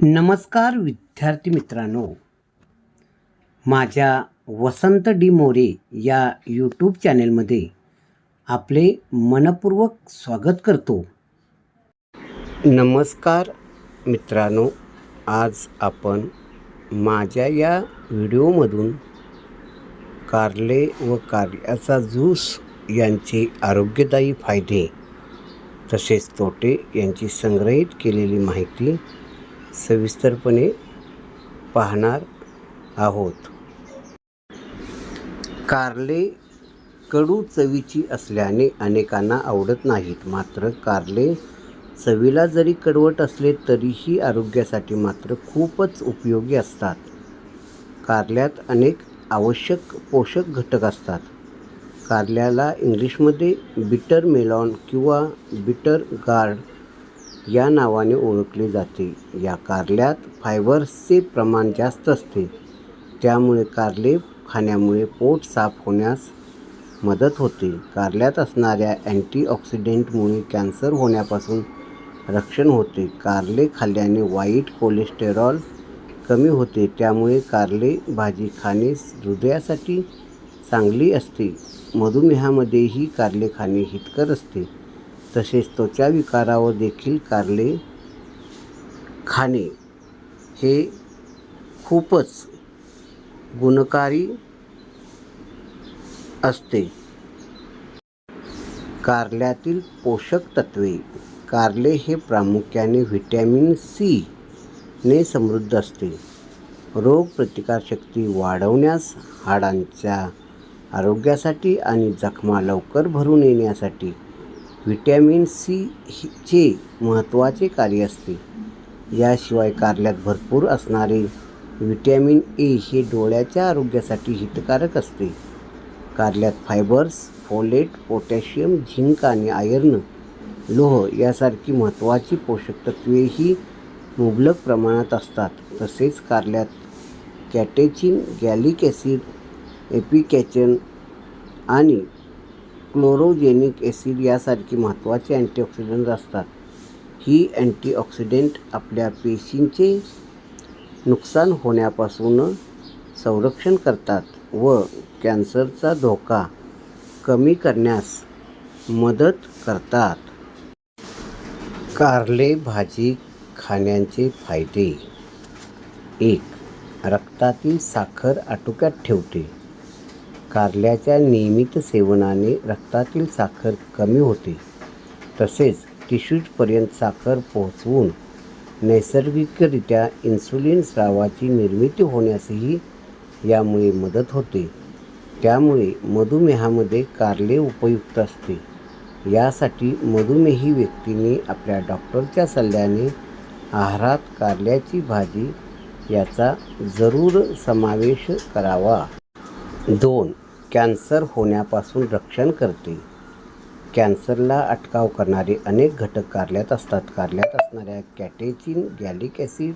नमस्कार विद्यार्थी मित्रांनो, माझ्या वसंत डी मोरे या यूट्यूब चॅनेलमध्ये आपले मनपूर्वक स्वागत करतो. नमस्कार मित्रांनो, आज आपण माझ्या या व्हिडिओमधून कारले व कारल्याचा ज्यूस यांचे आरोग्यदायी फायदे तसेच तोटे यांची संग्रहित केलेली माहिती सविस्तरपणे पाहणार आहोत. कारले कडू चवीची असल्याने अनेकांना आवडत नाहीत. मात्र कारले चवीला जरी कडवट असले तरीही आरोग्यासाठी मात्र खूपच उपयोगी असतात. कारल्यात अनेक आवश्यक पोषक घटक असतात. कारल्याला इंग्लिशमध्ये बिटर मेलॉन किंवा बिटर गार्ड या नावाने ओळखले जाते. या कारल्यात फायबर्सचे प्रमाण जास्त असते. त्यामुळे कारले खाण्यामुळे पोट साफ होण्यास मदत होते. कारल्यात असणाऱ्या अँटीऑक्सिडेंटमुळे कॅन्सर होण्यापासून रक्षण होते. कारले खाल्ल्याने वाईट कोलेस्टेरॉल कमी होते. त्यामुळे कारले भाजी खाणे हृदयासाठी चांगली असते. मधुमेहामध्येही कारले खाणे हितकर असते. तसेच त्वचा विकारावर देखील कारले खाणे हे खूपच गुणकारी असते. कारल्यातील पोषक तत्वे. कारले हे प्रामुख्याने व्हिटॅमिन सी ने समृद्ध असते. रोगप्रतिकारशक्ती वाढवण्यास, हाडांच्या आरोग्यासाठी आणि जखमा लवकर भरून येण्यासाठी व्हिटॅमिन सी चे महत्त्वाचे कार्य असते. याशिवाय कारल्यात भरपूर असणारे व्हिटॅमिन ए हे डोळ्याच्या आरोग्यासाठी हितकारक असते. कारल्यात फायबर्स, फोलेट, पोटॅशियम, झिंक आणि आयर्न, लोह यासारखी महत्त्वाची पोषक तत्वेही मुबलक प्रमाणात असतात. तसेच कारल्यात कॅटेचिन, गॅलिक ॲसिड, एपिकॅचन आणि क्लोरोजेनिक ॲसिड यासारखी महत्त्वाचे अँटीऑक्सिडंट असतात. ही अँटीऑक्सिडेंट आपल्या पेशींचे नुकसान होण्यापासून संरक्षण करतात व कॅन्सरचा धोका कमी करण्यास मदत करतात. कारले भाजी खाण्याचे फायदे. 1. रक्तातील साखर आटोक्यात ठेवते. कारल्याच्या नियमित सेवनाने रक्तातील साखर कमी होते. तसेच टिश्यूजपर्यंत साखर पोहोचवून नैसर्गिकरित्या इन्सुलिन स्रावाची निर्मिती होण्यासही यामुळे मदत होते. त्यामुळे मधुमेहामध्ये कारले उपयुक्त असते. यासाठी मधुमेही व्यक्तीने आपल्या डॉक्टरच्या सल्ल्याने आहारात कारल्याची भाजी याचा जरूर समावेश करावा. 2. कॅन्सर होण्यापासून रक्षण करते. कॅन्सरला अटकाव करणारे अनेक घटक कारल्यात असतात. कारल्यात असणाऱ्या कॅटेचिन, गॅलिक ॲसिड,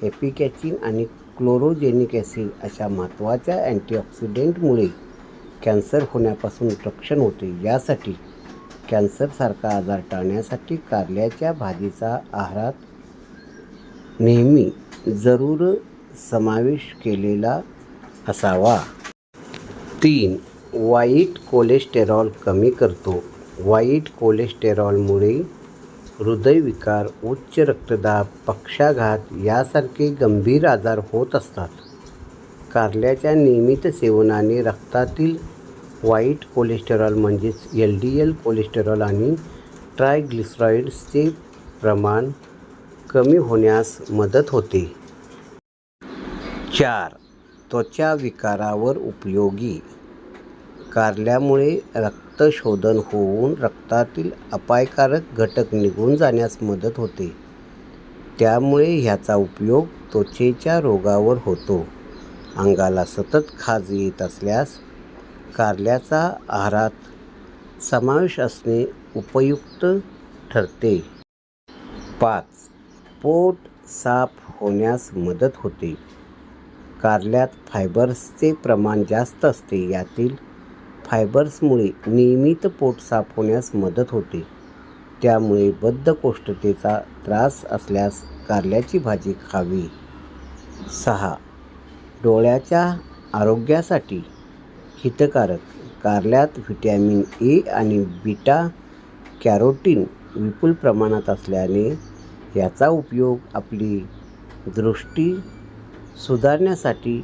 एपिकॅचिन आणि क्लोरोजेनिक ॲसिड अशा महत्त्वाच्या अँटीऑक्सिडेंटमुळे कॅन्सर होण्यापासून रक्षण होते. यासाठी कॅन्सरसारखा आजार टाळण्यासाठी कारल्याच्या भाजीचा आहारात नेहमी जरूर समावेश केलेला असावा. 3. वाईट कोलेस्टेरॉल कमी करतो. वाईट कोलेस्टेरॉलमुळे हृदयविकार, उच्च रक्तदाब, पक्षाघात यासारखे गंभीर आजार होत असतात. कारल्याच्या नियमित सेवनाने रक्तातील वाईट कोलेस्टेरॉल म्हणजेच LDL कोलेस्टेरॉल आणि ट्रायग्लिसराईड्सचे प्रमाण कमी होण्यास मदत होते. 4. त्वचा विकारावर उपयोगी. कारल्यामुळे रक्तशोधन होऊन रक्तातील अपायकारक घटक निघून जाण्यास मदत होते. त्यामुळे ह्याचा उपयोग त्वचेच्या रोगावर होतो. अंगाला सतत खाज येत असल्यास कारल्याचा आहारात समावेश असणे उपयुक्त ठरते. 5. पोट साफ होण्यास मदत होते. कारल्यात फायबर्सचे प्रमाण जास्त असते. यातील फायबर्समुळे नियमित पोट साफ होण्यास मदत होते. त्यामुळे बद्धकोष्ठतेचा त्रास असल्यास कारल्याची भाजी खावी. 6. डोळ्याच्या आरोग्यासाठी हितकारक. कारल्यात व्हिटॅमिन ए आणि बीटा कॅरोटीन विपुल प्रमाणात असल्याने याचा उपयोग आपली दृष्टी सुधारण्यासाठी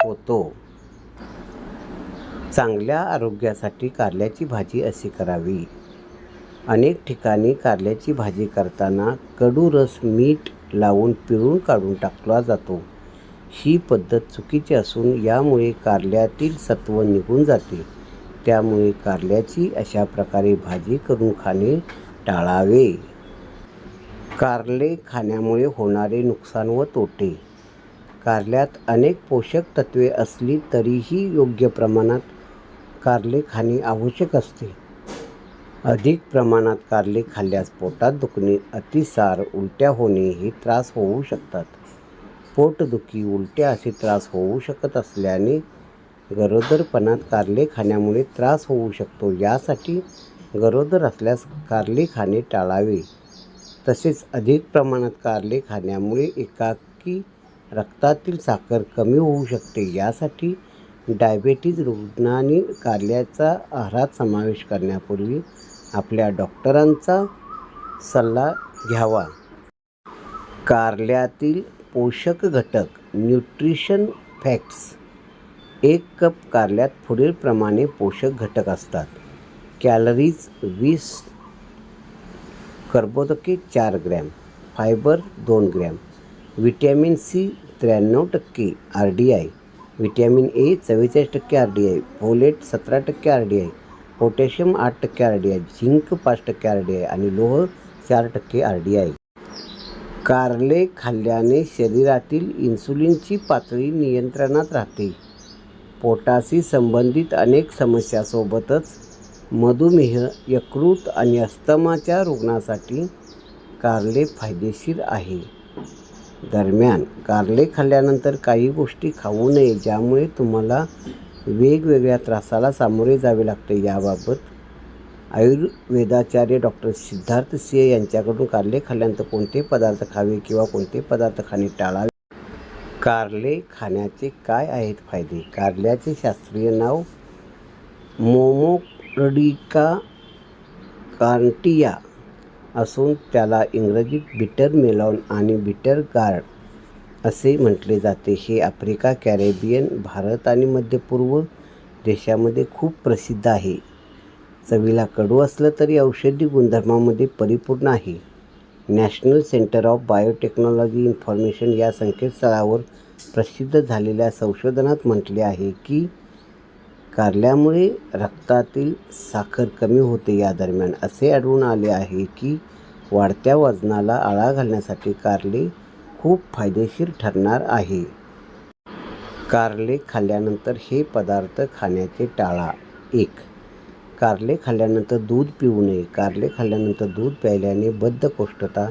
होतो. चांगल्या आरोग्यासाठी कारल्याची भाजी अशी करावी. अनेक ठिकाणी कारल्याची भाजी करताना कडू रस मीठ लावून पिळून काढून टाकला जातो. ही पद्धत चुकीची असून यामुळे कारल्यातील सत्व निघून जाते. त्यामुळे कारल्याची अशा प्रकारे भाजी करून खाणे टाळावे. कारले खाण्यामुळे होणारे नुकसान व तोटे. कारल्यात अनेक पोषक तत्वे असली तरीही योग्य प्रमाणात कारले खाणे आवश्यक असते. अधिक प्रमाणात कारले खाल्ल्यास पोटात दुखणे, अतिसार, उलट्या होणे हे त्रास होऊ शकतात. पोटदुखी, उलट्या असे त्रास होऊ शकत असल्याने गरोदरपणात कारले खाण्यामुळे त्रास होऊ शकतो. यासाठी गरोदर असल्यास कारले खाणे टाळावे. तसेच अधिक प्रमाणात कारले खाण्यामुळे एकाएकी रक्तातील साखर कमी होऊ शकते. यासाठी डायबेटीज रुग्णांनी कारल्याचा आहारात समावेश करण्यापूर्वी आपल्या डॉक्टरांचा सल्ला घ्यावा. कारल्यातील पोषक घटक. Nutrition facts. 1 कप कारल्यात पुढीलप्रमाणे पोषक घटक असतात. कॅलरीज 20, कर्बोदके 4 gram, fibre 2 gram, vitamin C 93% RDI, vitamin A 44% RDI, folate 17% RDI, potassium 8% RDI, zinc 5% RDI आणि लोह 4% RDI. कारले खाल्ल्याने शरीरातील इन्सुलिनची पातळी नियंत्रणात राहते. पोटाशी संबंधित अनेक समस्यांसोबतच मधुमेह, यकृत आणि अस्थमाच्या रुग्णांसाठी कारले फायदेशीर आहे. दरम्यान, कारले खाल्ल्यानंतर काही गोष्टी खाऊ नये ज्यामुळे तुम्हाला वेगवेगळ्या त्रासाला सामोरे जावे लागते. याबाबत आयुर्वेदाचार्य डॉक्टर सिद्धार्थ सिंह यांच्याकडून कारले खाल्ल्यानंतर कोणते पदार्थ खावे किंवा कोणते पदार्थ खाणे टाळावे. कारले खाण्याचे काय आहेत फायदे? कारल्याचे शास्त्रीय नाव मोमोर्डिका कार्निटिया असून त्याला इंग्रजीत बिटर मेलॉन आणि बिटर गार्ड असे म्हटले जाते. हे आफ्रिका, कॅरेबियन, भारत आणि मध्यपूर्व देशांमध्ये खूप प्रसिद्ध आहे. चवीला कडू असलं तरी औषधी गुणधर्मांमध्ये परिपूर्ण आहे. National centre of biotechnology information या संकेतस्थळावर प्रसिद्ध झालेल्या संशोधनात म्हटले आहे की कारल्यामुळे रक्तातील साखर कमी होते. या दरम्यान असे आढळून आले आहे की वाढत्या वजनाला आळा घालण्यासाठी कारले खूप फायदेशीर ठरणार आहे. कारले खाल्ल्यानंतर हे पदार्थ खाण्याचे टाळा. 1. कारले खाल्ल्यानंतर दूध पिऊ नये. कारले खाल्ल्यानंतर दूध प्यायल्याने बद्धकोष्ठता,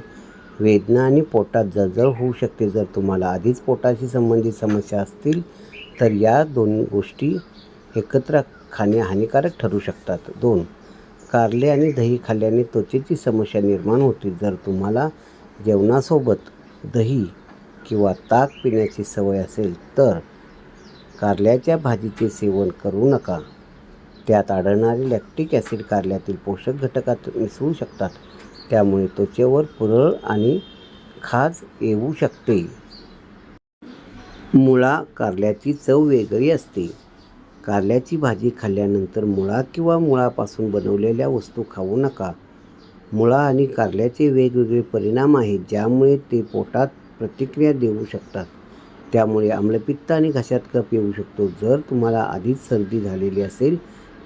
वेदना आणि पोटात जळजळ होऊ शकते. जर तुम्हाला आधीच पोटाशी संबंधित समस्या असतील तर या दोन गोष्टी एकत्र खाणे हानिकारक ठरू शकतात. 2. कारले आणि दही खाल्ल्याने त्वचेची समस्या निर्माण होते. जर तुम्हाला जेवणासोबत दही किंवा ताक पिण्याची सवय असेल तर कारल्याच्या भाजीचे सेवन करू नका. त्यात आढळणारे लॅक्टिक ॲसिड कारल्यातील पोषक घटकात मिसळू शकतात. त्यामुळे त्वचेवर पुरळ आणि खाज येऊ शकते. मुळा. कारल्याची चव वेगळी असते. कारल्याची भाजी खाल्ल्यानंतर मुळा किंवा मुळापासून बनवलेल्या वस्तू खाऊ नका. मुळा आणि कारल्याचे वेगवेगळे परिणाम आहेत ज्यामुळे ते पोटात प्रतिक्रिया देऊ शकतात. त्यामुळे आम्लपित्त आणि घशात कफ येऊ शकतो. जर तुम्हाला आधीच सर्दी झालेली असेल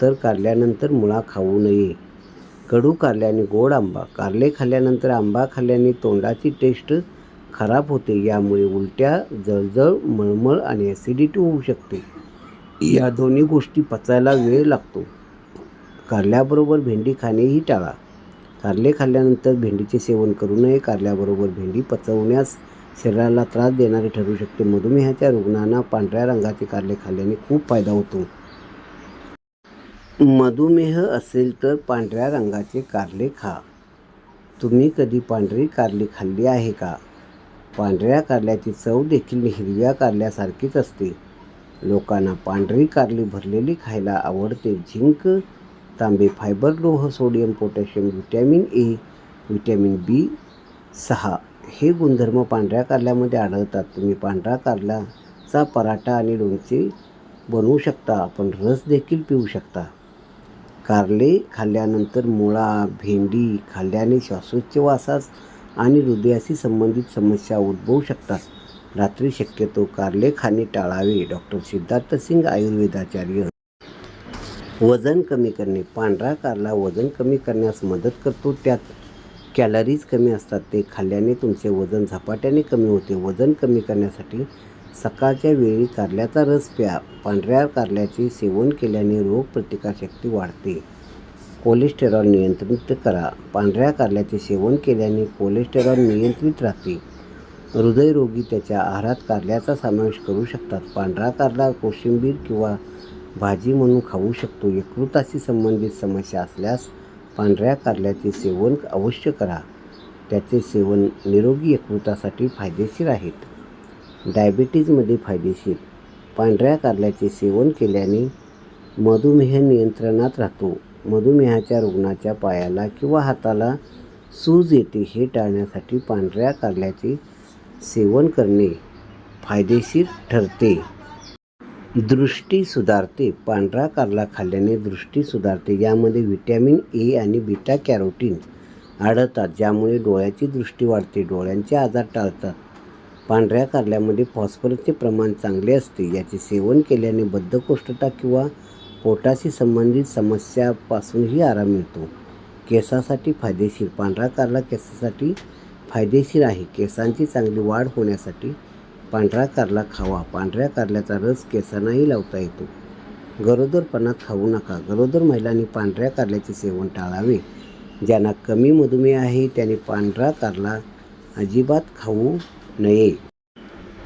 तर कारल्यानंतर मुळा खाऊ नये. कडू कारले आणि गोड आंबा. कारले खाल्ल्यानंतर आंबा खाल्ल्याने तोंडाची टेस्ट खराब होते. यामुळे उलट्या, जळजळ, मळमळ आणि ॲसिडिटी होऊ शकते. या दोन्ही गोष्टी पचायला वेळ लागतो. कारल्याबरोबर भेंडी खाणेही टाळा. कारले खाल्ल्यानंतर भेंडीचे सेवन करू नये. कारल्याबरोबर भेंडी पचवण्यास शरीराला त्रास देणारे ठरू शकते. मधुमेहाच्या रुग्णांना पांढऱ्या रंगाचे कारले खाल्ल्याने खूप फायदा होतो. मधुमेह असेल तर पांढऱ्या रंगाचे कारले खा. तुम्ही कधी पांढरी कारली खाल्ली आहे का? पांढऱ्या कारल्याची चव देखील हिरव्या कारल्यासारखीच असते. लोकांना पांढरी कारली भरलेली खायला आवडते. झिंक, तांबे, फायबर, लोह, sodium, potassium, vitamin A, vitamin B6 हे गुणधर्म पांढऱ्या कारल्यामध्ये आढळतात. तुम्ही पांढरा कारल्याचा पराठा आणि लोणचे बनवू शकता. आपण रस देखील पिऊ शकता. कारले खाल्ल्यानंतर मुळा, भेंडी खाल्ल्याने श्वासोच्छवासास आणि हृदयाशी संबंधित समस्या उद्भवू शकतात. रात्री शक्यतो कारले खाणे टाळावे. डॉक्टर सिद्धार्थ सिंग, आयुर्वेदाचार्य. वजन कमी करणे. पांढरा कारला वजन कमी करण्यास मदत करतो. त्यात कॅलरीज कमी असतात. ते खाल्ल्याने तुमचे वजन झपाट्याने कमी होते. वजन कमी करण्यासाठी सकाळच्या वेळी कारल्याचा रस प्या. पांढऱ्या कारल्याचे सेवन केल्याने रोगप्रतिकारशक्ती वाढते. कोलेस्टेरॉल नियंत्रित करा. पांढऱ्या कारल्याचे सेवन केल्याने कोलेस्टेरॉल नियंत्रित राहते. हृदयरोगी त्याच्या आहारात कारल्याचा समावेश करू शकतात. पांढरा कारला कोशिंबीर किंवा भाजी म्हणून खाऊ शकतो. यकृताशी संबंधित समस्या असल्यास पांढऱ्या कारल्याचे सेवन अवश्य करा. त्याचे सेवन निरोगी यकृतासाठी फायदेशीर आहेत. डायबिटीजमध्ये फायदेशीर. पांढऱ्या कारल्याचे सेवन केल्याने मधुमेह नियंत्रणात राहतो. मधुमेहाच्या रुग्णाच्या पायाला किंवा हाताला सूज येते हे टाळण्यासाठी पांढऱ्या कारल्याचे सेवन करणे फायदेशीर ठरते. दृष्टी सुधारते. पांढरा कारला खाल्ल्याने दृष्टी सुधारते. यामध्ये व्हिटॅमिन ए आणि बीटा कॅरोटीन आढळतात, ज्यामुळे डोळ्याची दृष्टी वाढते. डोळ्यांचे आजार टाळतात. पांढऱ्या कारल्यामध्ये फॉस्फरसचे प्रमाण चांगले असते. याचे सेवन केल्याने बद्धकोष्ठता किंवा पोटाशी संबंधित समस्यापासूनही आराम मिळतो. केसासाठी फायदेशीर. पांढरा कारला केसासाठी फायदेशीर आहे. केसांची चांगली वाढ होण्यासाठी पांढरा कारला खावा. पांढऱ्या कारल्याचा रस केसांनाही लावता येतो. गरोदरपणात खाऊ नका. गरोदर महिलांनी पांढऱ्या कारल्याचे सेवन टाळावे. ज्यांना कमी मधुमेह आहे त्यांनी पांढरा कारला अजिबात खाऊ नये.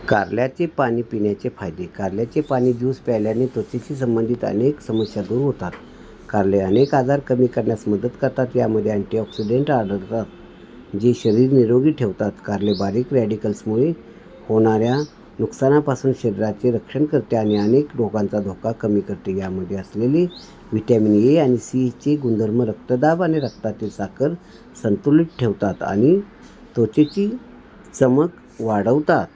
कारल्याचे पाणी पिण्याचे फायदे. कारल्याचे पाणी ज्यूस प्यायल्याने त्वचेशी संबंधित अनेक समस्या दूर होतात. कारले अनेक आजार कमी करण्यास मदत करतात. यामध्ये अँटीऑक्सिडंट आढळतात, जे शरीर निरोगी ठेवतात. कारले बारीक रॅडिकल्समुळे होणाऱ्या नुकसानापासून शरीराचे रक्षण करते आणि अनेक रोगांचा धोका कमी करते. यामध्ये असलेले व्हिटॅमिन ए आणि सी चे गुणधर्म रक्तदाब आणि रक्तातील साखर संतुलित ठेवतात आणि त्वचेची चमक वाढवतात.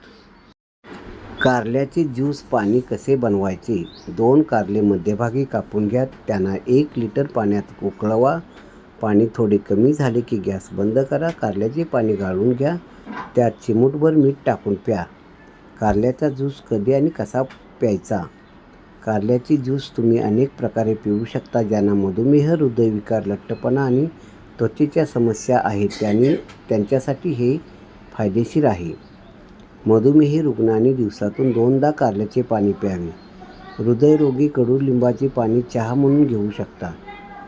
कारल्याचे ज्यूस पाणी कसे बनवायचे? 2 कारले मध्यभागी कापून घ्या. त्यांना 1 लिटर पाण्यात उकळवा. पाणी थोडे कमी झाले की गॅस बंद करा. कारल्याचे पाणी गाळून घ्या. त्यात चिमूटभर मीठ टाकून प्या. कारल्याचा ज्यूस कधी आणि कसा प्यायचा? कारल्याचे ज्यूस तुम्ही अनेक प्रकारे पिऊ शकता. ज्यांना मधुमेह, हृदयविकार, लठ्ठपणा आणि त्वचेच्या समस्या आहेत त्यांच्यासाठी हे फायदेशीर आहे. मधुमेही रुग्णांनी दिवसातून 2दा कारल्याचे पाणी प्यावे. हृदयरोगी कडुलिंबाचे पाणी चहा म्हणून घेऊ शकता.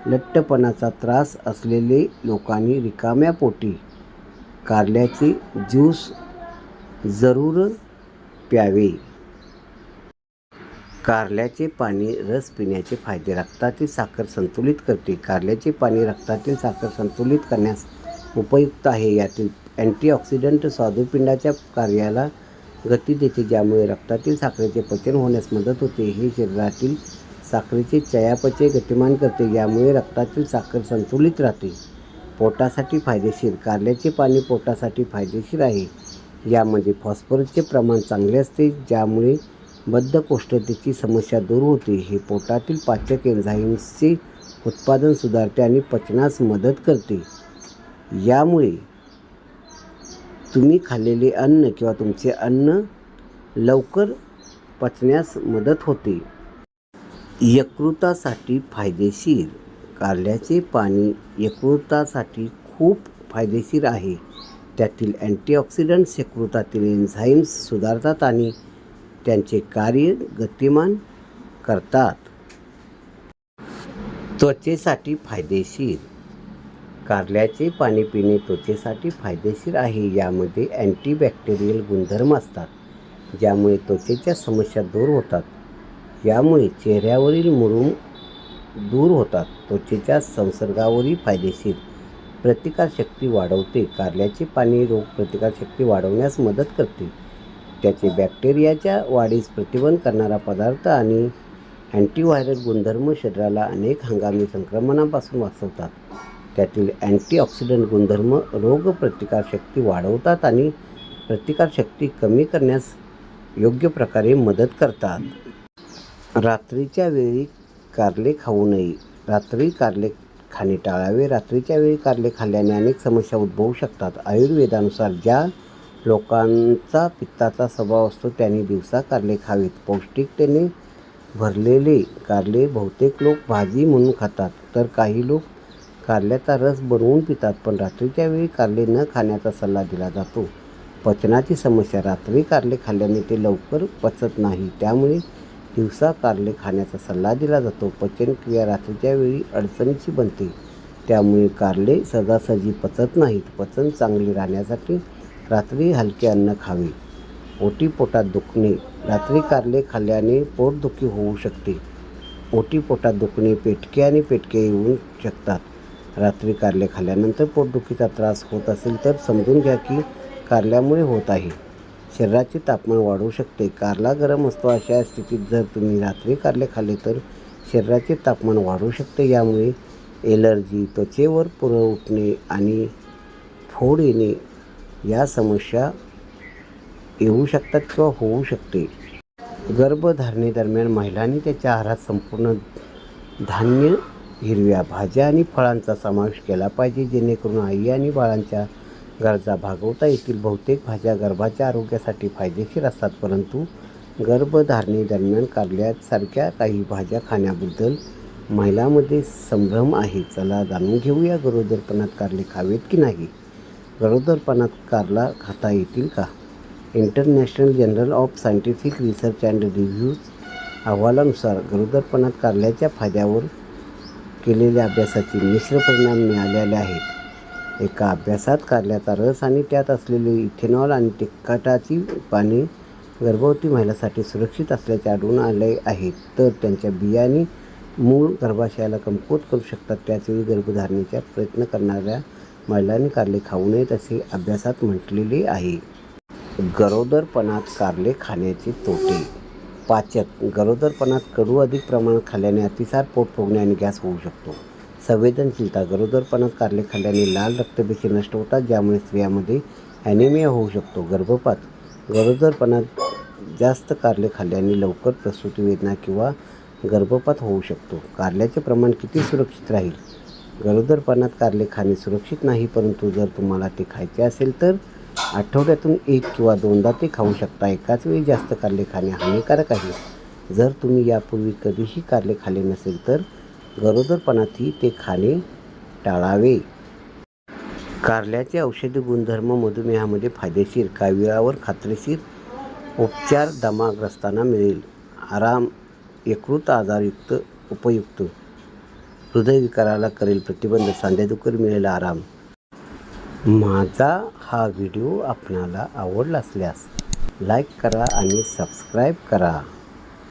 लठ्ठपणाचा त्रास असलेले लोकांनी रिकाम्या पोटी कारल्याचे ज्यूस जरूर प्यावे. कारल्याचे पाणी रस पिण्याचे फायदे. रक्तातील साखर संतुलित करते. कारल्याचे पाणी रक्तातील साखर संतुलित करण्यास उपयुक्त आहे. यातील अँटीऑक्सिडंट स्वादुपिंडाच्या कार्याला गती देते, ज्यामुळे रक्तातील साखरेचे पचन होण्यास मदत होते. हे शरीरातील साखरेचे चयापचय गतिमान करते. यामुळे रक्तातील साखर संतुलित राहते. पोटासाठी फायदेशीर. कारल्याचे पाणी पोटासाठी फायदेशीर आहे. यामध्ये फॉस्फरसचे प्रमाण चांगले असते, ज्यामुळे बद्धकोष्ठतेची समस्या दूर होते. हे पोटातील पाचक एन्झाईम्सचे उत्पादन सुधारते आणि पचनास मदत करते. यामुळे तुम्ही खाल्लेले अन्न किंवा तुमचे अन्न लवकर पचण्यास मदत होते. यकृतासाठी फायदेशीर. कारल्याचे पाणी यकृतासाठी खूप फायदेशीर आहे. त्यातील अँटीऑक्सिडंट्स यकृतातील एन्झाईम्स सुधारतात आणि त्यांचे कार्य गतिमान करतात. त्वचेसाठी फायदेशीर. कारल्याचे पाणी पिणे त्वचेसाठी फायदेशीर आहे. यामध्ये अँटीबॅक्टेरियल गुणधर्म असतात, ज्यामुळे त्वचेच्या समस्या दूर होतात. यामुळे चेहऱ्यावरील मुरूम दूर होतात. त्वचेच्या संसर्गावरही फायदेशीर. प्रतिकारशक्ती वाढवते. कारल्याचे पाणी रोगप्रतिकारशक्ती वाढवण्यास मदत करते. त्याचे बॅक्टेरियाच्या वाढीस प्रतिबंध करणारा पदार्थ आणि अँटीव्हायरल गुणधर्म शरीराला अनेक हंगामी संक्रमणापासून वाचवतात. त्यातील अँटीऑक्सिडंट गुणधर्म रोगप्रतिकारशक्ती वाढवतात आणि प्रतिकारशक्ती कमी करण्यास योग्य प्रकारे मदत करतात. रात्रीच्या वेळी कारले खाऊ नये. रात्री कारले खाणे टाळावे. रात्रीच्या वेळी कारले खाल्ल्याने अनेक समस्या उद्भवू शकतात. आयुर्वेदानुसार ज्या लोकांचा पित्ताचा स्वभाव असतो त्यांनी दिवसा कारले खावेत. पौष्टिकतेने भरलेले कारले बहुतेक लोक भाजी म्हणून खातात, तर काही लोक कारल्याचा रस बनवून पितात. पण रात्रीच्या वेळी कारले न खाण्याचा सल्ला दिला जातो. पचनाची समस्या. रात्री कारले खाल्ल्याने ते लवकर पचत नाही, त्यामुळे दिवसा कारले खाण्याचा सल्ला दिला जातो. पचनक्रिया रात्रीच्या वेळी अडचणीची बनते, त्यामुळे कारले सहजासहजी पचत नाहीत. पचन चांगले राहण्यासाठी रात्री हलके अन्न खावे. ओटीपोटात दुखणे. रात्री कारले खाल्ल्याने पोटदुखी होऊ शकते. ओटीपोटात दुखणे, पेटके आणि पेटके येऊ शकतात. रात्री कारले खाल्ल्यानंतर पोटदुखीचा त्रास होत असेल तर समजून घ्या की कारल्यामुळे होत आहे. शरीराचे तापमान वाढू शकते. कारला गरम असतो, अशा स्थितीत जर तुम्ही रात्री कारले खाल्ले तर शरीराचे तापमान वाढू शकते. यामुळे एलर्जी, त्वचेवर पुरळ उठणे आणि फोड येणे या समस्या येऊ शकतात किंवा होऊ शकते. गर्भधारणेदरम्यान महिलांनी त्याच्या आहारात संपूर्ण धान्य, हिरव्या भाज्या आणि फळांचा समावेश केला पाहिजे, जेणेकरून आई आणि बाळांच्या गरजा भागवता येतील. बहुतेक भाज्या गर्भाच्या आरोग्यासाठी फायदेशीर असतात, परंतु गर्भधारणेदरम्यान कारल्यासारख्या काही भाज्या खाण्याबद्दल महिलांमध्ये संभ्रम आहे. चला जाणून घेऊया, गरोदरपणात कारले खावेत की नाही. गरोदरपणात कारला खाता येतील का? International journal of scientific research and reviews अहवालानुसार गरोदरपणात कारल्याच्या फायद्यावर केलेल्या अभ्यासाचे मिश्र परिणाम मिळालेले आहेत. एका अभ्यासात कारल्याचा रस आणि त्यात असलेले इथेनॉल आणि तिखटाची पाने गर्भवती महिलांसाठी सुरक्षित असल्याचे आढळून आले आहे, तर त्यांच्या बियांनी मूळ गर्भाशयाला कमकुवत करू शकतात. त्याचवेळी गर्भधारणेचा प्रयत्न करणाऱ्या महिलांनी कारले खाऊ नयेत असे अभ्यासात म्हटलेले आहे. गरोदरपणात कारले खाण्याचे तोटे. पाचक. गरोदरपणात कडू अधिक प्रमाणात खाल्ल्याने अतिसार, पोट फुगणे आणि गॅस होऊ शकतो. संवेदनशीलता. गरोदरपणात कारले खाल्ल्याने लाल रक्तपेशी नष्ट होतात, ज्यामुळे स्त्रियांमध्ये ॲनिमिया होऊ शकतो. गर्भपात. गरोदरपणात जास्त कारले खाल्ल्याने लवकर प्रसूती वेदना किंवा गर्भपात होऊ शकतो. कारल्याचे प्रमाण किती सुरक्षित राहील. गरोदरपणात कारले खाणे सुरक्षित नाही, परंतु जर तुम्हाला ते खायचे असेल तर आठवड्यातून 1 किंवा 2दा ते खाऊ शकता. एकाच वेळी जास्त कारले खाणे हानिकारक आहे. जर तुम्ही यापूर्वी कधीही कारले खाल्ले नसेल तर गरोदरपणातही ते खाणे टाळावे. कारल्याचे औषधी गुणधर्म. मधुमेहामध्ये फायदेशीर. काही वेळावर खात्रीशीर उपचार दमाग्रस्तांना मिळेल. आराम. यकृत आजारयुक्त उपयुक्त. हृदयविकाराला करेल प्रतिबंध. सांधेदुखीवर मिळेल आराम. माझा हा व्हिडिओ आपणाला आवडला असल्यास लाईक करा आणि सबस्क्राईब करा.